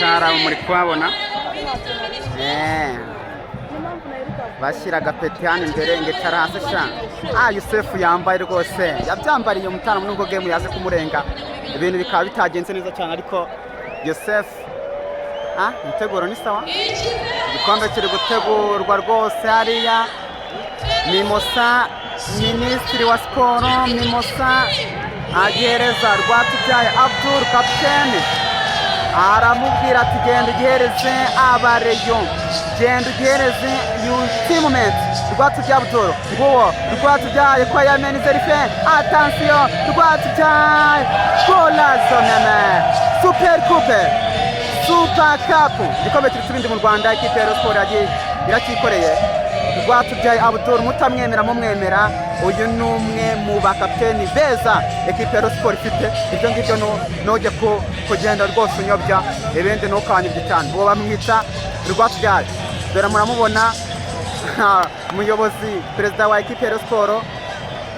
Cara muri kubabona bashyira agapeti hano imbere ngecara hasi sha Yusefu yambaye rwose yabyambariye umutana nubwo game yaje kumurenga ibintu bikaba bitagenze neza cyane ariko Yusefu umuteguro ni sawa igikombe kiri gutegurwa rwose hariya Mimosa minisitiri wa siporo Mimosa agihereza Rwatubyaye Abdul kapiteni aramubwira ati genda ugihereze abareyo genda ugihereze teammate Rwatubyaye Abdul nguwo Rwatubyaye kwa Yameni Zerife attention Rwatubyaye golazo meme super coupe super cup igikombe kiri mu Rwanda ikipe ya Sport yagiye irakikoreye Rwatubyaye Abdul mutamwemera mumwemera uyu numwe mu bakapiteni beza ekipe ya Sport ifite ibyo ngibyo noje kugenda rwose unyobya ibindi ntukanyibye cyane bo bamwita Rwatubyaye dore muramubona umuyobozi perezida wa ekipe ya Sport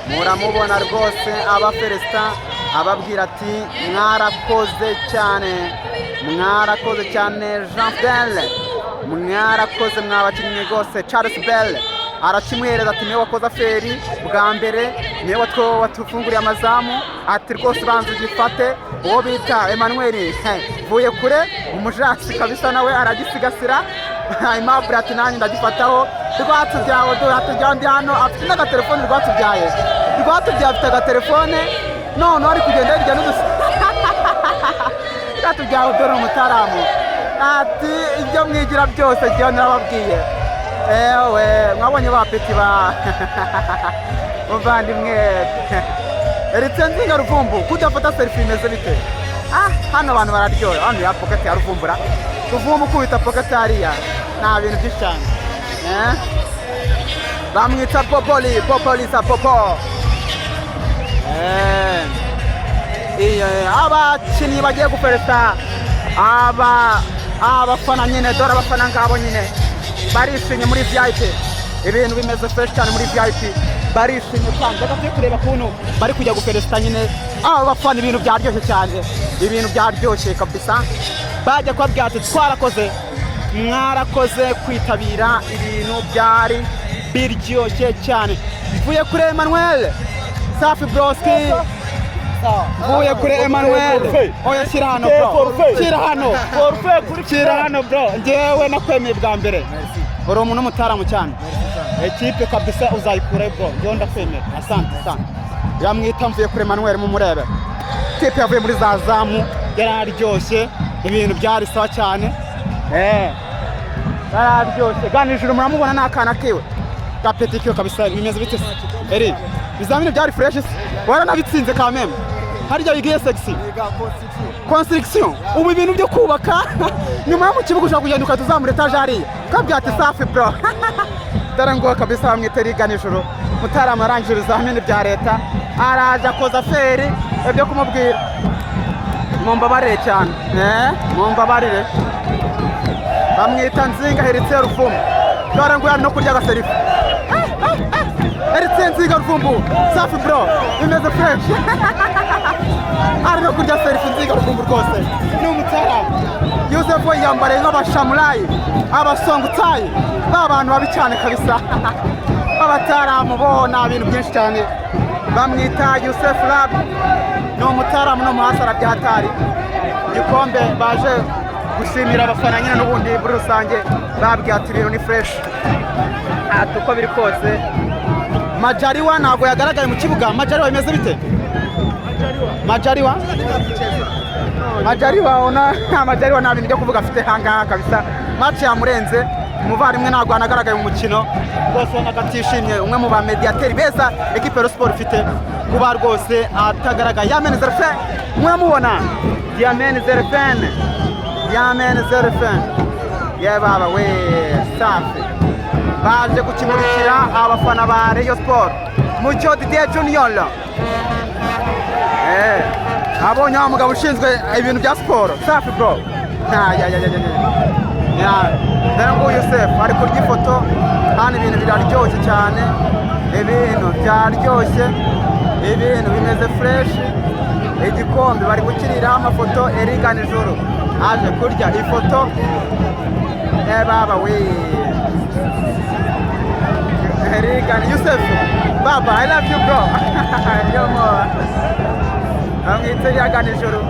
muramubona rwose aba Felista ababwira ati mwarakoze cyane Jean Bell mwarakoze mwabakinnyi rwose Charles Bell arakimuhereza ati niwe wakoze aferi bwa mbere niwe watufunguriye amazamu ati rwose banza ugifate uwo bita Emmanuel vuye kure umujasi kabisa nawe aragisigasira Aimable ati nanjye ndagifataho Rwatubyaye duhatujya ndi hano afite n'agatelefone Rwatubyaye afite agatelefone none ari kugenda hirya n'udusi Rwatubyaye dore umutaramu ati ibyo mwigira byose jya narababwiye ewe mwabonye bapeti ba muvandimwe eritsenzinga Luvumbu kudafata selfie imeze bite hano abantu bararyoha hano ya pocket ya Luvumbura Luvumbu kubita pocket hariya nta bintu byinshi cyane bamwita Popolisa Popo abakinnyi bagiye guferesa abafana nyine dore abafana ngabo nyine barishimye muri VIP ibintu bimeze fresh cyane muri VIP barishimye cyane reka kureba kuntu bari kujya guferesa nyine abafana ibintu byaryoshye cyane ibintu byaryoshye kabisa bajya kubabwira ati mwarakoze kwitabira ibintu byari biryoshye cyane mvuye kuri Emmanuel Safi Broski vuye kuri Emmanuel oya shyira hano bro njyewe nakwemeye bwa mbere uri umuntu mutaramu cyane ekipe kabisa uzayikura bro njyewe ndakwemera asante yamwita mvuye kuri Emmanuel mu murebe ikipe yavuye muri za zamu yararyoshye ibintu byari sawa cyane yararyoshye Ganijuru muramubona n'akana kiwe gapeti kiwe kabisa bimeze bite eri bizamini byari fresh waranabitsinze quand même harya yigiye sexy construction ubu ibintu byo kubaka nyuma yo mu kibuga ushaka kugenda ukatuzamura etage hariya kabya ati safi bro dore ngo kabisa bamwitera Ganijuru mutarama arangije ibizamini bya leta araje akoza feri ibyo kumubwira mumbabarire cyane mumbabarire bamwita nzinga heritse Luvumbu dore ngo no kurya agaserifu Nzinga Luvumbu safi bro imeze fresh ari no kurya serifu Nzinga Luvumbu rwose ni umutaramu Yusefu yambare nk'abashamurayi abasongutayi babantu babi cyane kabisa abataramu bona ibintu byinshi cyane bamwita Yusefu Lab no umutaramu no muhasara byahatari igikombe baje gushimira abafana nyine n'ubundi muri rusange babwiye ati ibintu ni fresh uko biri kose Majalwa ntabwo yagaragaye mu kibuga Majalwa imeze bite Majalwa nta bintu byo kuvuga afite hangaha kabisa match yamurenze umuvandimwe ntabwo anagaragaye mu mukino rwose nagatishimye umwe mu ba mediateri beza ekipe ya Sport ifite kuba rwose atagaragaye Yameni Zerife mwamubona Yameni Zerife ye baba we safi baje gukimurikira abafana ba Rayon Sport Mucyo Didier Junior abonye umugabo ushinzwe ibintu bya sport safi bro dore ngo Yusefu ari kurya ifoto hano ibintu biraryoshye cyane ibintu byaryoshye ibintu bimeze fresh igikombe bari gukiriraho amafoto Ganijuru aje kurya ifoto baba we Erigan Yusuf baba I love you bro yo mo amwitse Ganijuru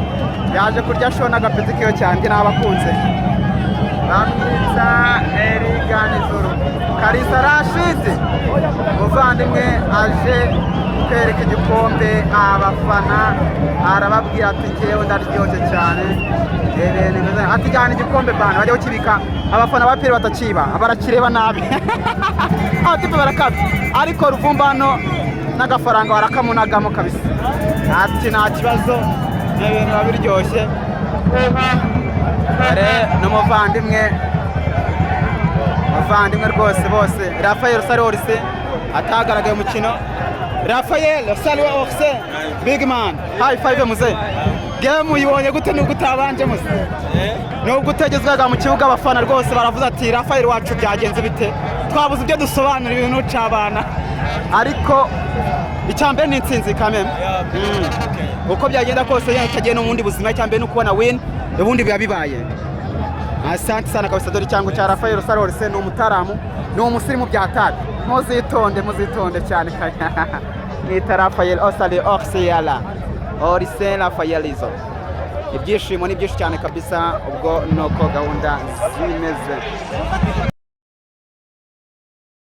yaje kurya shona agapeti kiyo cyane n'abakunze bamwitsa Ganijuru Kalisa Rashid muvandimwe aje kwereka igikombe abafana arababwira ati ngewe ndaryoshye cyane ati jyana igikombe bana bajya kukibika abafana bapire batakiba barakireba nabi abatipe barakabi ariko Luvumbu hano n'agafaranga barakamunagamo kabisa ati nta kibazo n'ibintu babiryoshye n'umuvandimwe rwose bose Rafael Sarorse atagaragaye umukino Rafael Sarorse big man high five muze game uyibonye gute nubwo utabanje muze nubwo utegezwaga mu kibuga abafana rwose baravuze ati Rafael wacu byagenze bite twabuze ibyo dusobanura ibintu cy'abana ariko icyambere ni intsinzi kameme uko byagenda kose yatagiye no mundi buzima icyambere nuko ubona win ubundi bibaye asante sana kabisa dore cyango cya Rafael Sarorse no mutaramu no musirimu byatari muzitonde cyane ni Rafael Osale Oxiala Orse Rafaelizo ibyishimo ni byinshi cyane kabisa ubwo nuko gahunda zimeze